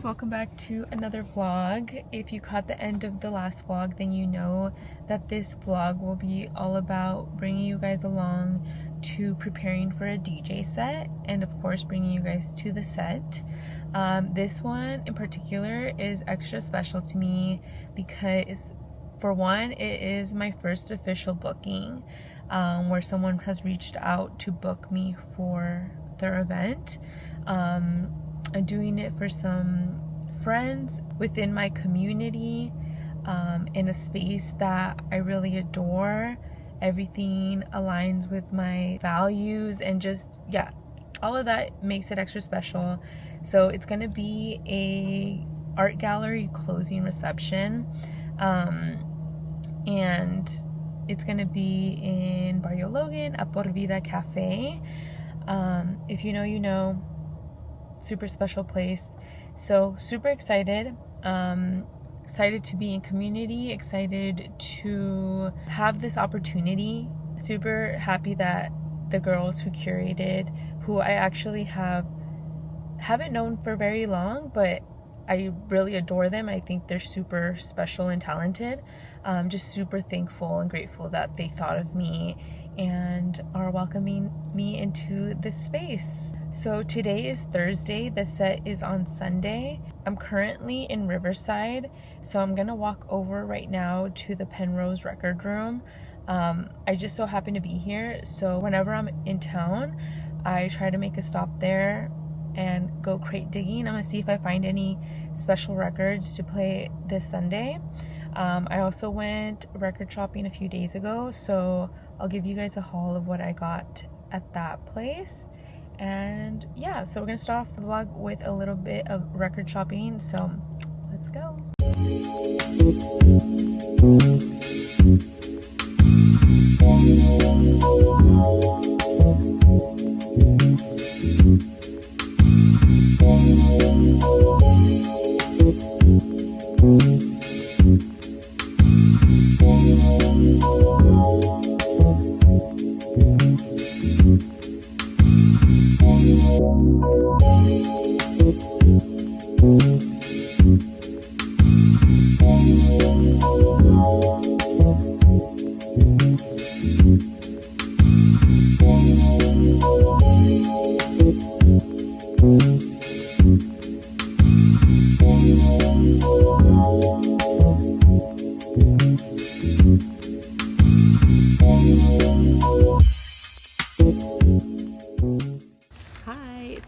welcome back to another vlog. If you caught the end of the last vlog, then you know that this vlog will be all about bringing you guys along to preparing for a DJ set and of course bringing you guys to the set. This one in particular is extra special to me because for one, it is my first official booking where someone has reached out to book me for their event. I'm doing it for some friends within my community, in a space that I really adore. Everything aligns with my values and just, yeah, all of that makes it extra special. So it's gonna be a art gallery closing reception, and it's gonna be in Barrio, Logan at Vida Cafe. If you know, you know. Super special place. So super excited. Excited to be in community, excited to have this opportunity. Super happy that the girls who curated, who I actually haven't known for very long, but I really adore them. I think they're super special and talented. Just super thankful and grateful that they thought of me and are welcoming me into this space. So today is Thursday, the set is on Sunday. I'm currently in Riverside, so I'm gonna walk over right now to the Penrose Record room. I just so happen to be here, so whenever I'm in town, I try to make a stop there and go crate digging. I'm gonna see if I find any special records to play this Sunday. I also went record shopping a few days ago, so I'll give you guys a haul of what I got at that place. And yeah, so we're gonna start off the vlog with a little bit of record shopping, so let's go.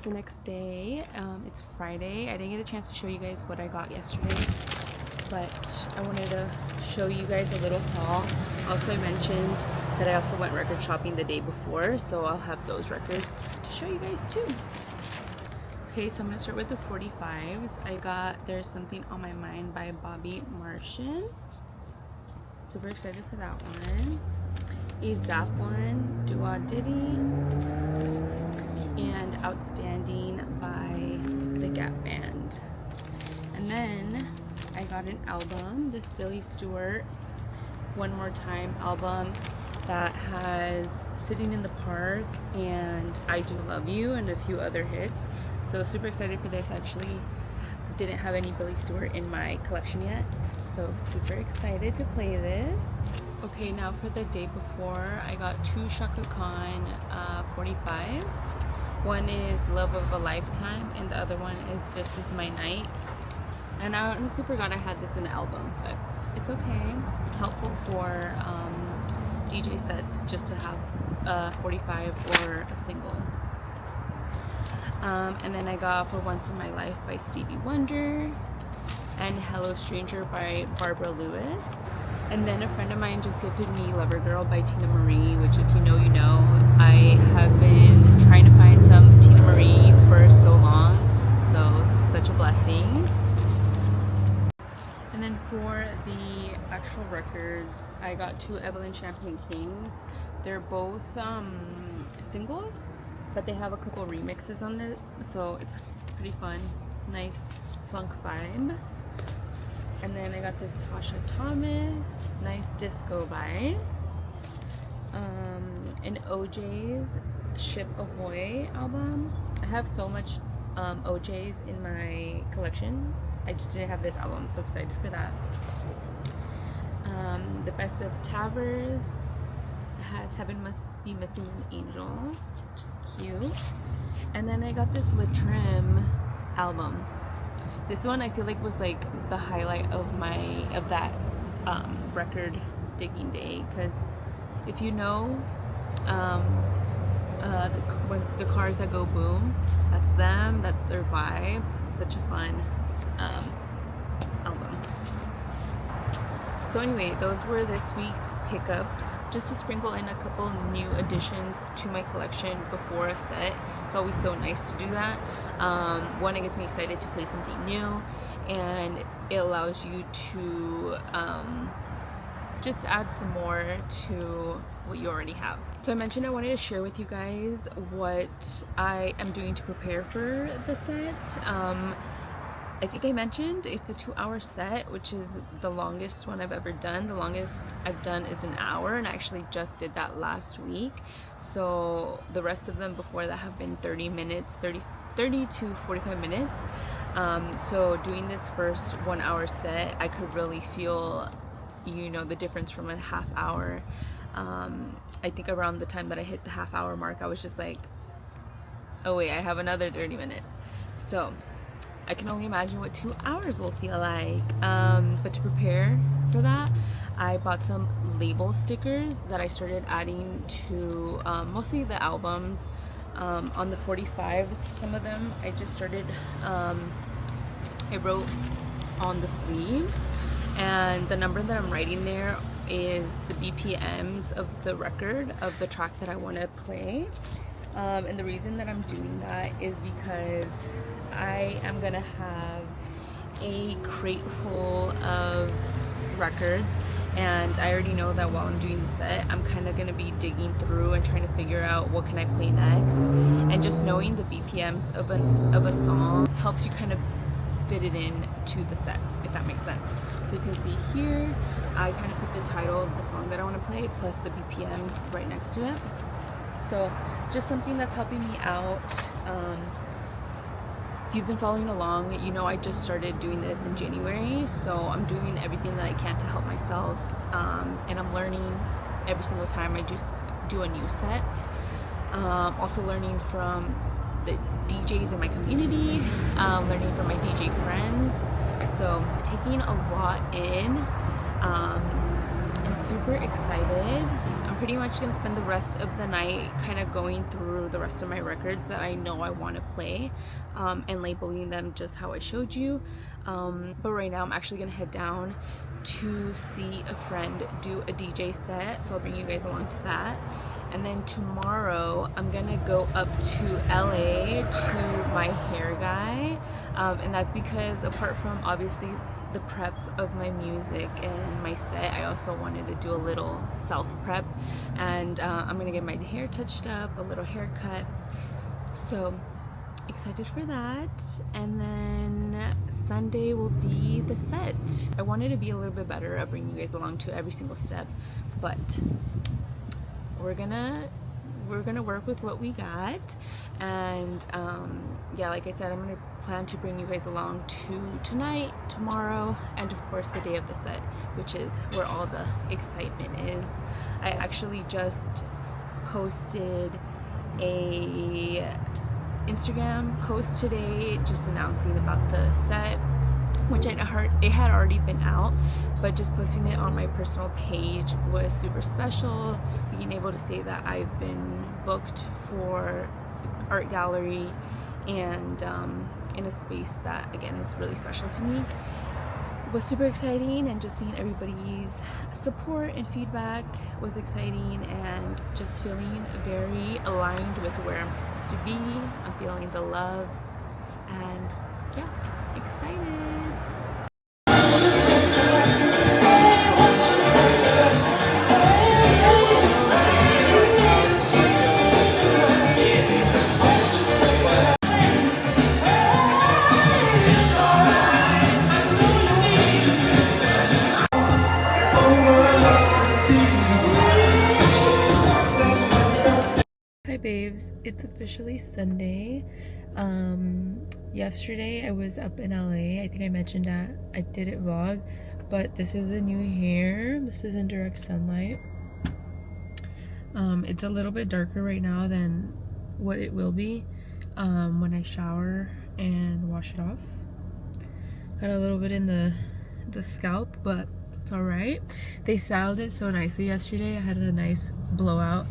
The next day. It's Friday. I didn't get a chance to show you guys what I got yesterday, but I wanted to show you guys a little haul. Also, I mentioned that I also went record shopping the day before, so I'll have those records to show you guys too. Okay, so I'm gonna start with the 45s. I got There's Something on My Mind by Bobby Martian. Super excited for that one. A Zap one, Dua Diddy, and Outstanding by the Gap Band. And then I got an album, this Billy Stewart One More Time album that has Sitting in the Park and I Do Love You and a few other hits. So super excited for this. I actually didn't have any Billy Stewart in my collection yet, so super excited to play this. Okay, now for the day before, I got two Shaka Khan 45s. One is Love of a Lifetime and the other one is This Is My Night. And I honestly forgot I had this in the album, but it's okay. It's helpful for DJ sets just to have a 45 or a single. And then I got For Once in My Life by Stevie Wonder and Hello Stranger by Barbara Lewis. And then a friend of mine just gifted me Lover Girl by Tina Marie, which if you know, you know. I have been trying to find some Tina Marie for so long, so such a blessing. And then for the actual records, I got two Evelyn Champagne Kings. They're both singles, but they have a couple remixes on it, so it's pretty fun. Nice funk vibe. And then I got this Tasha Thomas, nice disco vibes. And OJ's Ship Ahoy album. I have so much OJs in my collection. I just didn't have this album. I'm so excited for that. The Best of Tavers has Heaven Must Be Missing an Angel, which is cute. And then I got this Le Trim album. This one I feel like was like the highlight of that record digging day, because if you know the Cars That Go Boom, that's them, that's their vibe. Such a fun album. So anyway, those were this week's pickups, just to sprinkle in a couple new additions to my collection before a set. It's always so nice to do that. One, it gets me excited to play something new, and it allows you to just add some more to what you already have. So I mentioned I wanted to share with you guys what I am doing to prepare for the set. I think I mentioned it's a 2-hour set, which is the longest one I've ever done. The longest I've done is an hour, and I actually just did that last week. So the rest of them before that have been 30 minutes, 30 to 45 minutes. So doing this first 1-hour set, I could really feel, you know, the difference from a half hour. I think around the time that I hit the half-hour mark, I was just like, oh wait, I have another 30 minutes. So I can only imagine what 2 hours will feel like. But to prepare for that, I bought some label stickers that I started adding to mostly the albums. On the 45s, some of them I just started, I wrote on the sleeves, and the number that I'm writing there is the BPMs of the record, of the track that I want to play. And the reason that I'm doing that is because I am gonna have a crate full of records, and I already know that while I'm doing the set, I'm kind of gonna be digging through and trying to figure out what can I play next. And just knowing the BPMs of a song helps you kind of fit it in to the set, if that makes sense. So you can see here, I kind of put the title of the song that I want to play plus the BPMs right next to it. So just something that's helping me out. If you've been following along, you know I just started doing this in January, so I'm doing everything that I can to help myself, and I'm learning every single time I just do a new set. Also learning from the DJs in my community, learning from my DJ friends, so taking a lot in, and super excited. I'm pretty much gonna spend the rest of the night kind of going through the rest of my records that I know I want to play, and labeling them just how I showed you. But right now I'm actually gonna head down to see a friend do a DJ set, so I'll bring you guys along to that. And then tomorrow I'm gonna go up to LA to my hair guy, and that's because apart from obviously the prep of my music and my set, I also wanted to do a little self prep, and I'm gonna get my hair touched up, a little haircut. So excited for that. And then Sunday will be the set. I wanted to be a little bit better at bringing you guys along to every single step, but we're gonna work with what we got. And yeah, like I said, I'm gonna plan to bring you guys along to tonight, tomorrow, and of course the day of the set, which is where all the excitement is. I actually just posted a Instagram post today just announcing about the set, which it had already been out, but just posting it on my personal page was super special. Being able to say that I've been booked for art gallery and in a space that again is really special to me was super exciting, and just seeing everybody's support and feedback was exciting, and just feeling very aligned with where I'm supposed to be. I'm feeling the love, and yeah, excited. Hi babes, it's officially Sunday. Yesterday I was up in LA. I think I mentioned that I didn't vlog, but this is the new hair. This is in direct sunlight. It's a little bit darker right now than what it will be when I shower and wash it off. Got a little bit in the scalp, but it's all right. They styled it so nicely yesterday. I had a nice blowout.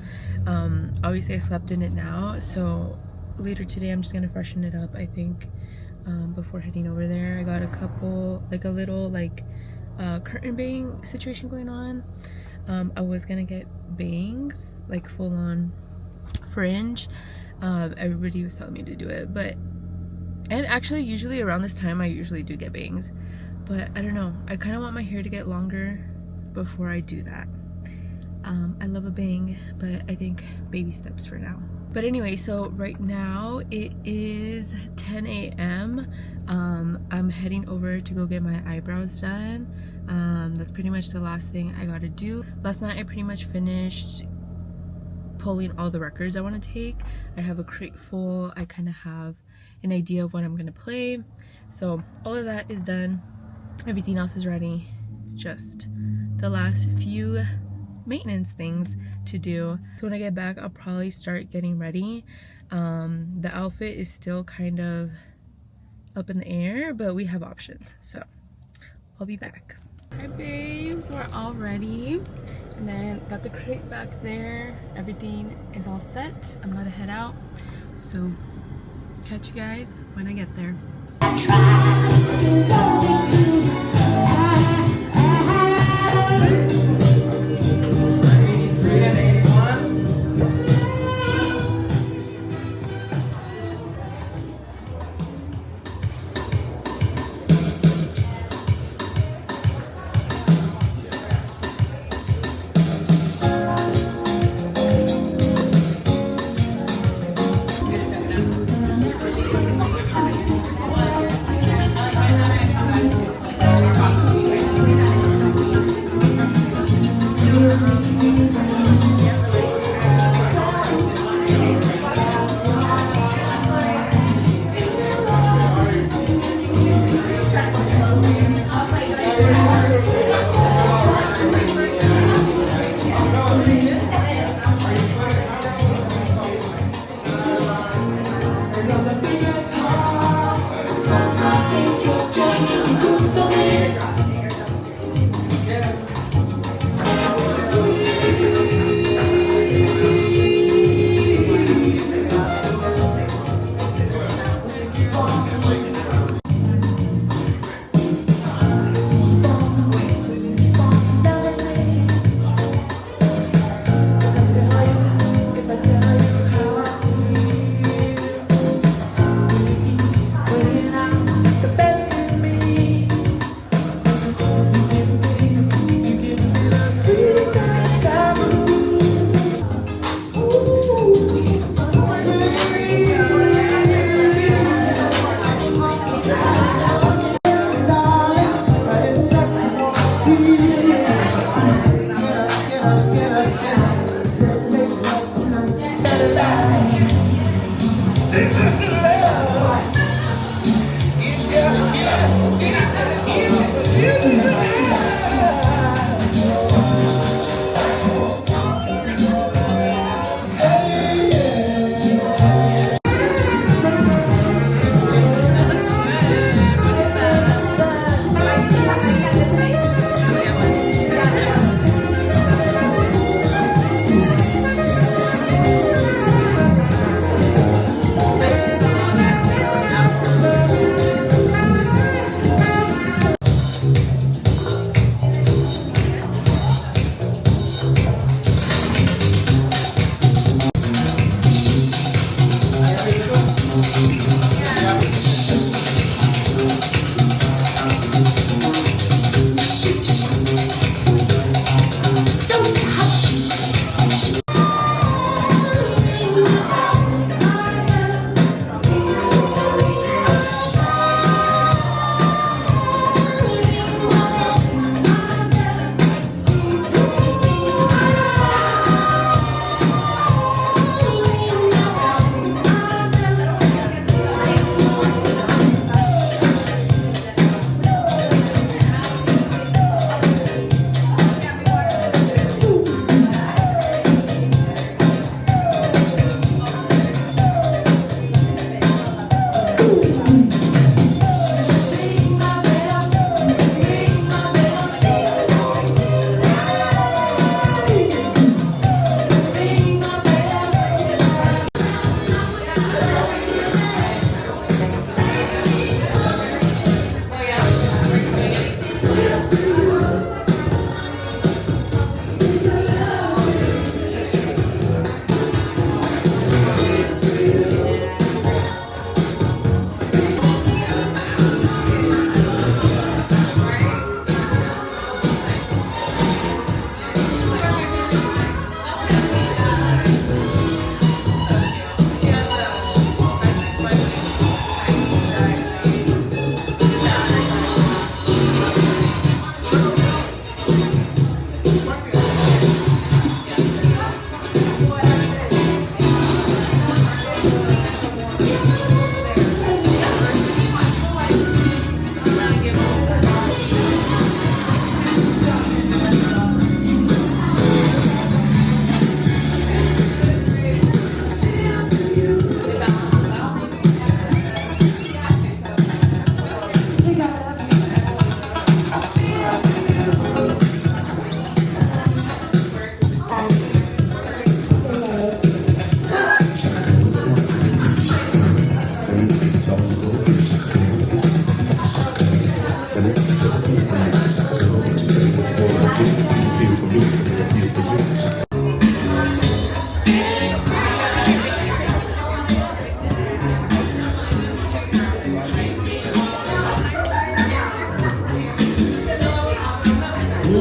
Obviously I slept in it now, so later today I'm just gonna freshen it up, I think, before heading over there. I got a couple, like a little like curtain bang situation going on. I was gonna get bangs, like full on fringe. Everybody was telling me to do it, and actually usually around this time I usually do get bangs, but I don't know, I kind of want my hair to get longer before I do that. I love a bang, but I think baby steps for now. But anyway, so right now it is 10 a.m. I'm heading over to go get my eyebrows done. That's pretty much the last thing I gotta do. Last night I pretty much finished pulling all the records I want to take. I have a crate full. I kind of have an idea of what I'm gonna play. So all of that is done. Everything else is ready. Just the last few maintenance things to do. So when I get back, I'll probably start getting ready. The outfit is still kind of up in the air, but we have options, so I'll be back. Hi babes, we're all ready, and then got the crate back there. Everything is all set. I'm gonna head out, so catch you guys when I get there.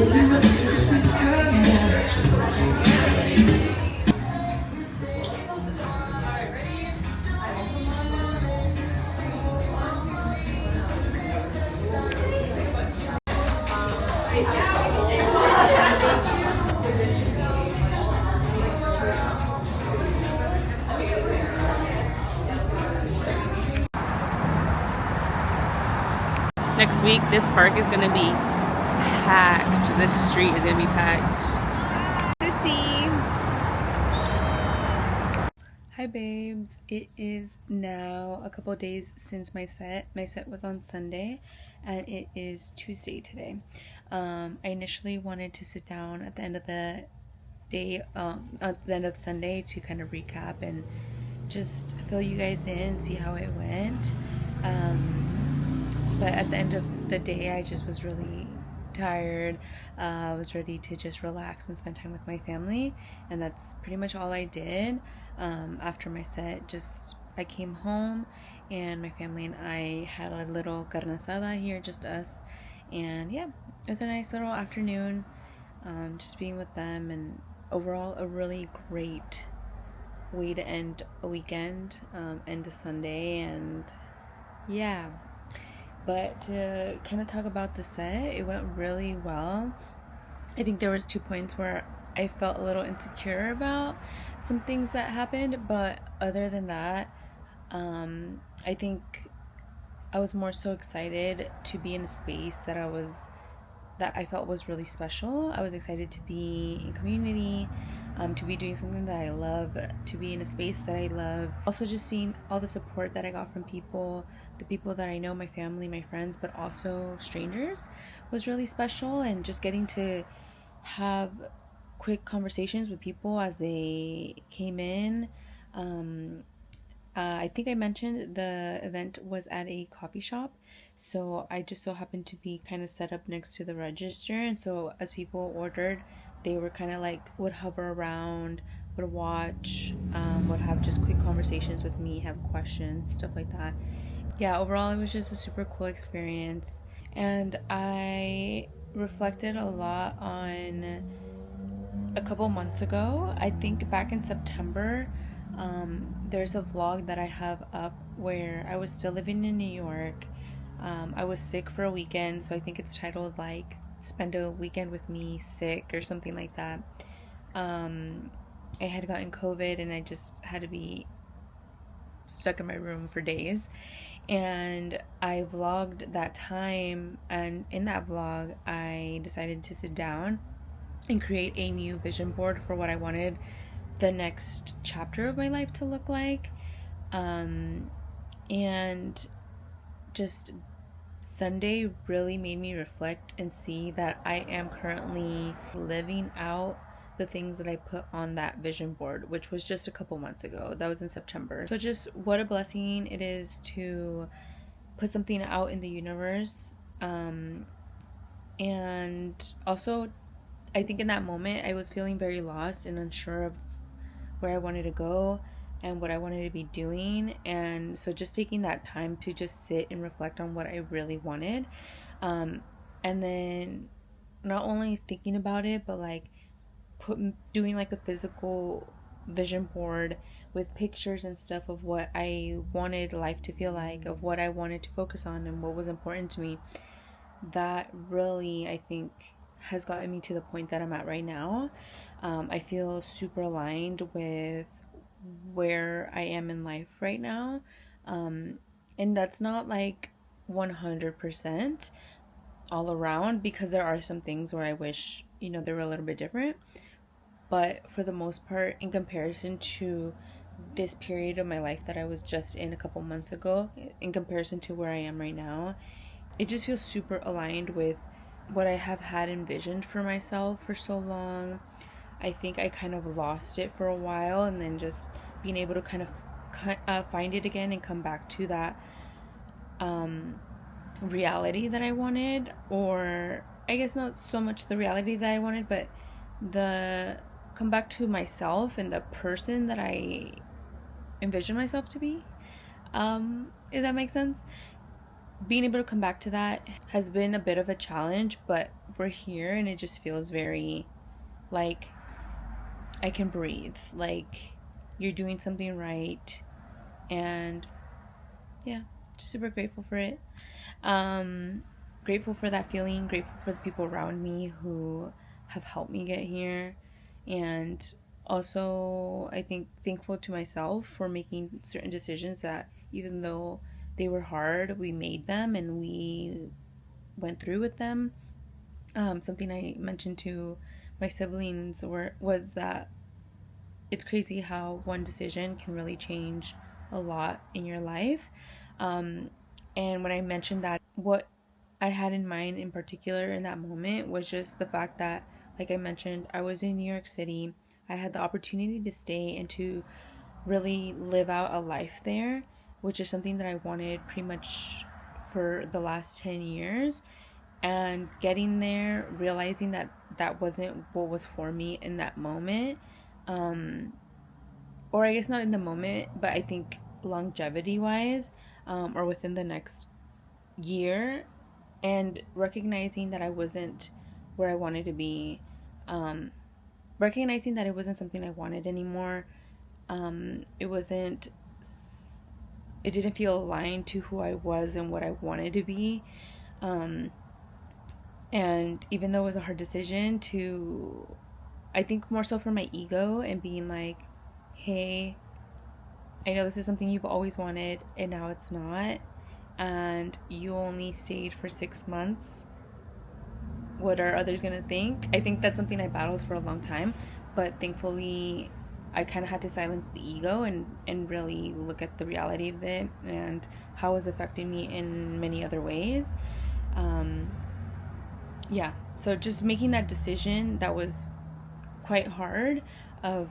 Next week, this park is gonna be packed. This street is gonna be packed. Sissy! Hi babes, it is now a couple days since my set. My set was on Sunday and it is Tuesday today. I initially wanted to sit down at the end of the day, at the end of Sunday, to kind of recap and just fill you guys in, see how it went. But at the end of the day, I just was really tired. I was ready to just relax and spend time with my family, and that's pretty much all I did. After my set, I came home and my family and I had a little carne asada here, just us, and yeah, it was a nice little afternoon, just being with them, and overall a really great way to end a weekend, end a Sunday, and yeah. But to kind of talk about the set, it went really well. I think there was 2 points where I felt a little insecure about some things that happened, but other than that, I think I was more so excited to be in a space that I felt was really special. I was excited to be in community, to be doing something that I love, to be in a space that I love. Also just seeing all the support that I got from people, the people that I know, my family, my friends, but also strangers, was really special. And just getting to have quick conversations with people as they came in. I think I mentioned the event was at a coffee shop, so I just so happened to be kind of set up next to the register, and so as people ordered, they were kind of like, would hover around, would watch, would have just quick conversations with me, have questions, stuff like that. Yeah, overall it was just a super cool experience, and I reflected a lot on a couple months ago. I think back in September, there's a vlog that I have up where I was still living in New York. I was sick for a weekend, so I think it's titled like "Spend a Weekend with Me Sick" or something like that. I had gotten COVID and I just had to be stuck in my room for days. And I vlogged that time, and in that vlog, I decided to sit down and create a new vision board for what I wanted the next chapter of my life to look like. And just Sunday really made me reflect and see that I am currently living out the things that I put on that vision board, which was just a couple months ago. That was in September. So just what a blessing it is to put something out in the universe. And also, I think in that moment I was feeling very lost and unsure of where I wanted to go and what I wanted to be doing. And so just taking that time to just sit and reflect on what I really wanted, and then not only thinking about it, but like doing like a physical vision board with pictures and stuff of what I wanted life to feel like, of what I wanted to focus on and what was important to me. That really, I think, has gotten me to the point that I'm at right now. I feel super aligned with where I am in life right now. And that's not like 100% all around, because there are some things where I wish, they were a little bit different. But for the most part, in comparison to this period of my life that I was just in a couple months ago, in comparison to where I am right now, it just feels super aligned with what I have had envisioned for myself for so long. I think I kind of lost it for a while, and then just being able to kind of find it again and come back to that reality that I wanted, or I guess not so much the reality that I wanted, but come back to myself and the person that I envision myself to be, if that makes sense. being able to come back to that has been a bit of a challenge, but we're here and it just feels very like I can breathe, like you're doing something right. And yeah, just super grateful for it. um Grateful for that feeling, grateful for the people around me who have helped me get here, and also I think thankful to myself for making certain decisions that, even though they were hard, we made them and we went through with them. Something I mentioned to my siblings was that it's crazy how one decision can really change a lot in your life. Um, and when I mentioned that, what I had in mind in particular in that moment was just the fact that, like I mentioned, I was in New York City. I had the opportunity to stay and to really live out a life there, which is something that I wanted pretty much for the last 10 years. And getting there, realizing that that wasn't what was for me in that moment. Um, or I guess not in the moment, but I think longevity wise, or within the next year, and recognizing that I wasn't where I wanted to be, um, recognizing that it wasn't something I wanted anymore. It wasn't, it didn't feel aligned to who I was and what I wanted to be. Um, and even though it was a hard decision to, I think more so for my ego and being like, hey, I know this is something you've always wanted and now it's not. And you only stayed for 6 months. What are others going to think? I think that's something I battled for a long time. But thankfully, I kind of had to silence the ego and really look at the reality of it and how it was affecting me in many other ways. Um, yeah. So just making that decision that was quite hard of,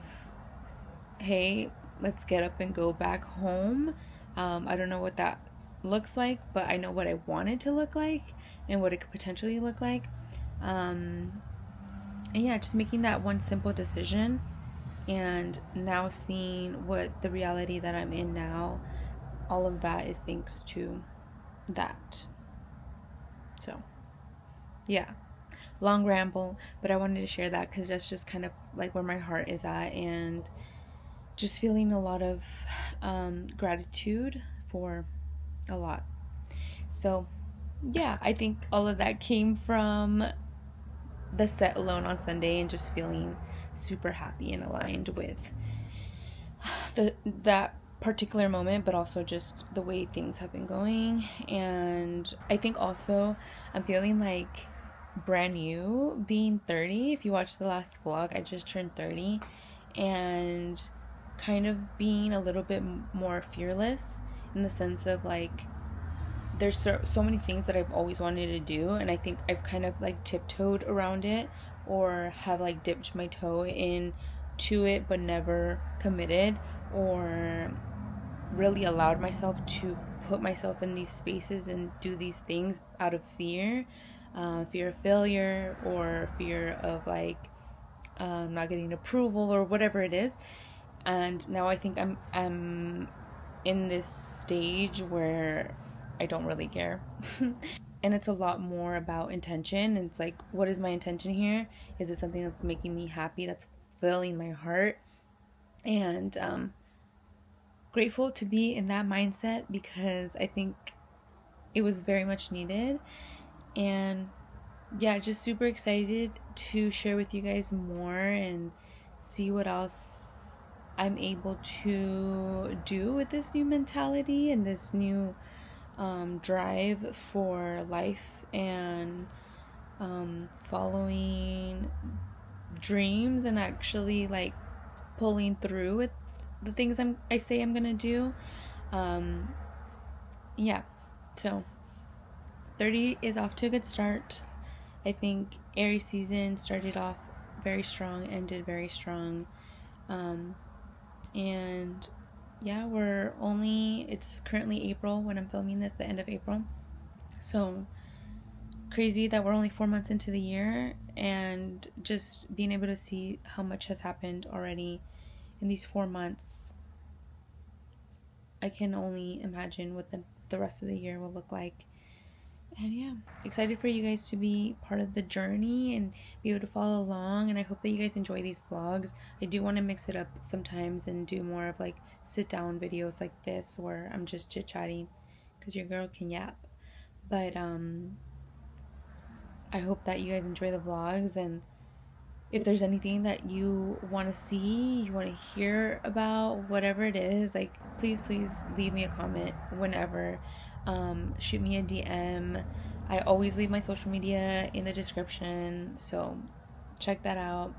hey, let's get up and go back home. I don't know what that looks like, but I know what I want it to look like and what it could potentially look like. Um, and yeah, just making that one simple decision and now seeing what the reality that I'm in now, all of that is thanks to that. So, yeah, long ramble, but I wanted to share that because that's just kind of like where my heart is at, and just feeling a lot of gratitude for a lot. So, yeah, I think all of that came from the set alone on Sunday and just feeling super happy and aligned with that particular moment, but also just the way things have been going. And I think also I'm feeling like brand new being 30. If you watched the last vlog, I just turned 30, and kind of being a little bit more fearless in the sense of like there's so many things that I've always wanted to do, and I think I've kind of like tiptoed around it or have like dipped my toe in to it but never committed or really allowed myself to put myself in these spaces and do these things out of fear, fear of failure or fear of like not getting approval or whatever it is. And now I think I'm in this stage where I don't really care. And it's a lot more about intention. And it's like, what is my intention here? Is it something that's making me happy, that's filling my heart? And grateful to be in that mindset because I think it was very much needed. And yeah, just super excited to share with you guys more and see what else I'm able to do with this new mentality and this new drive for life and following dreams and actually like pulling through with the things I say I'm gonna do. Um, yeah, so 30 is off to a good start. I think Aries season started off very strong, ended very strong. Um, and yeah, it's currently April when I'm filming this, the end of April. So crazy that we're only 4 months into the year, and just being able to see how much has happened already in these 4 months. I can only imagine what the rest of the year will look like. And yeah, excited for you guys to be part of the journey and be able to follow along. And I hope that you guys enjoy these vlogs. I do want to mix it up sometimes and do more of like sit down videos like this where I'm just chit chatting because your girl can yap. But I hope that you guys enjoy the vlogs, and if there's anything that you want to see, you want to hear about, whatever it is, like please leave me a comment whenever. Shoot me a DM. I always leave my social media in the description, so check that out.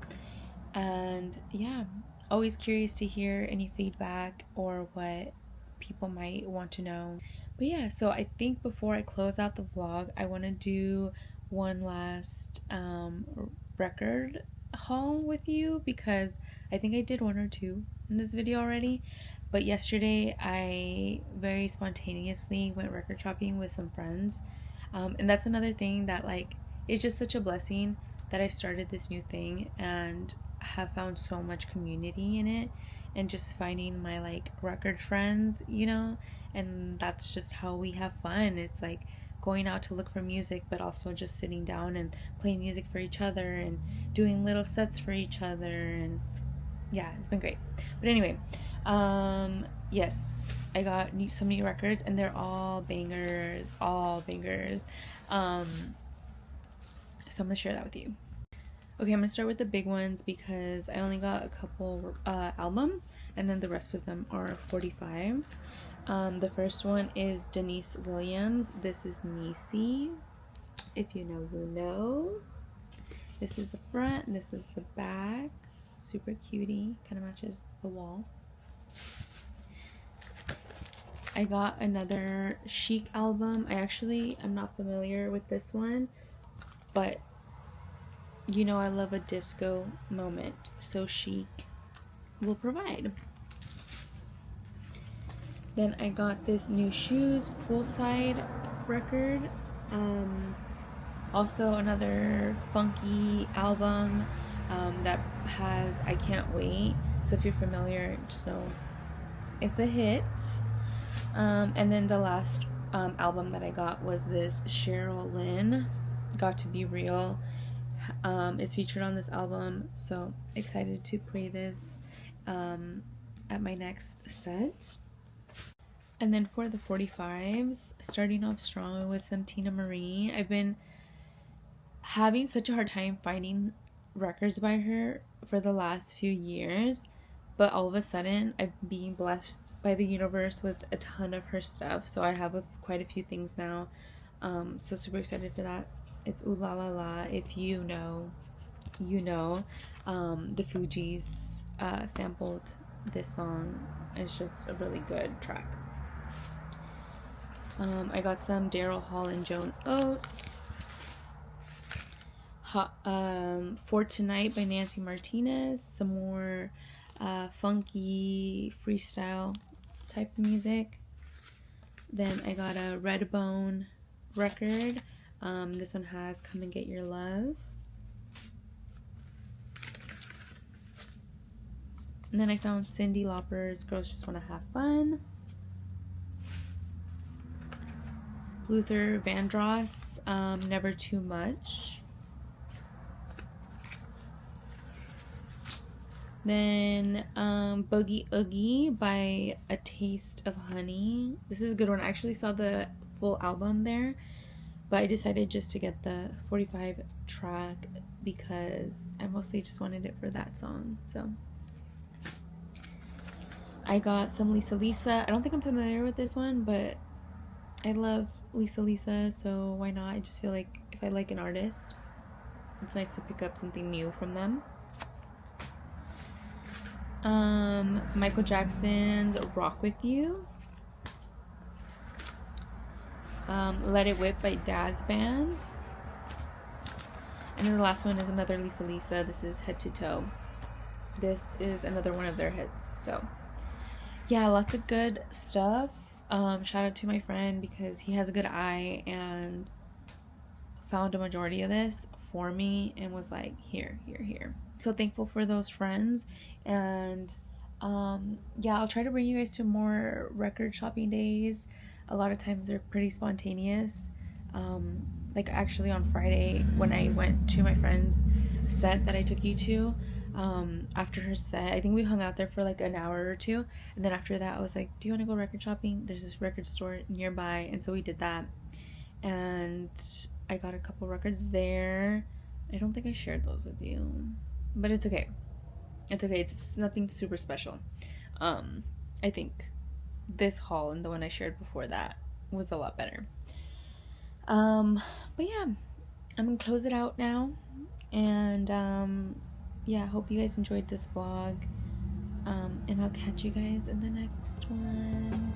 And yeah, always curious to hear any feedback or what people might want to know. But yeah, so I think before I close out the vlog, I want to do one last record haul with you, because I think I did one or two in this video already. But yesterday I very spontaneously went record shopping with some friends, and that's another thing that like it's just such a blessing that I started this new thing and have found so much community in it, and just finding my like record friends, you know, and that's just how we have fun. It's like going out to look for music, but also just sitting down and playing music for each other and doing little sets for each other. And yeah, it's been great. But anyway, yes, I got some new records, and they're all bangers, so I'm gonna share that with you. Okay, I'm gonna start with the big ones because I only got a couple albums, and then the rest of them are 45s. The first one is Denise Williams. This is Nisi. If you know, you know. This is the front, this is the back. Super cutie, kind of matches the wall. I got another Chic album. I'm not familiar with this one, but you know I love a disco moment, so Chic will provide. Then I got this New Shoes Poolside record. Also another funky album that has I Can't Wait. So if you're familiar, just know it's a hit. And then the last album that I got was this Cheryl Lynn, Got to Be Real. Is featured on this album, so excited to play this at my next set. And then for the 45s, starting off strong with some Tina Marie. I've been having such a hard time finding records by her for the last few years, but all of a sudden I'm being blessed by the universe with a ton of her stuff, so I have quite a few things now. So super excited for that. It's Ooh La La La. If you know, you know. The Fugees sampled this song. It's just a really good track. I got some Daryl Hall and Joan Oates. For Tonight by Nancy Martinez. Some more funky freestyle type of music. Then I got a Redbone record. This one has Come and Get Your Love. And then I found Cyndi Lauper's Girls Just Wanna Have Fun. Luther Vandross, Never Too Much. Then Boogie Oogie by A Taste of Honey. This is a good one. I actually saw the full album there, but I decided just to get the 45 track because I mostly just wanted it for that song. So I got some Lisa. I don't think I'm familiar with this one, but I love Lisa, so why not? I just feel like if I like an artist, it's nice to pick up something new from them. Michael Jackson's Rock With You. Let It Whip by Daz Band. And then the last one is another Lisa. This is Head to Toe. This is another one of their hits. So yeah, lots of good stuff. Shout out to my friend because he has a good eye and found a majority of this for me and was like, here. So thankful for those friends. And yeah, I'll try to bring you guys to more record shopping days. A lot of times they're pretty spontaneous, Like actually on Friday when I went to my friend's set that I took you to, after her set, I think we hung out there for like an hour or two, and then after that I was like, do you want to go record shopping? There's this record store nearby, and so we did that, and I got a couple records there. I don't think I shared those with you, but it's okay. It's okay. It's nothing super special. I think this haul and the one I shared before that was a lot better. But yeah, I'm gonna close it out now, and yeah, I hope you guys enjoyed this vlog, and I'll catch you guys in the next one.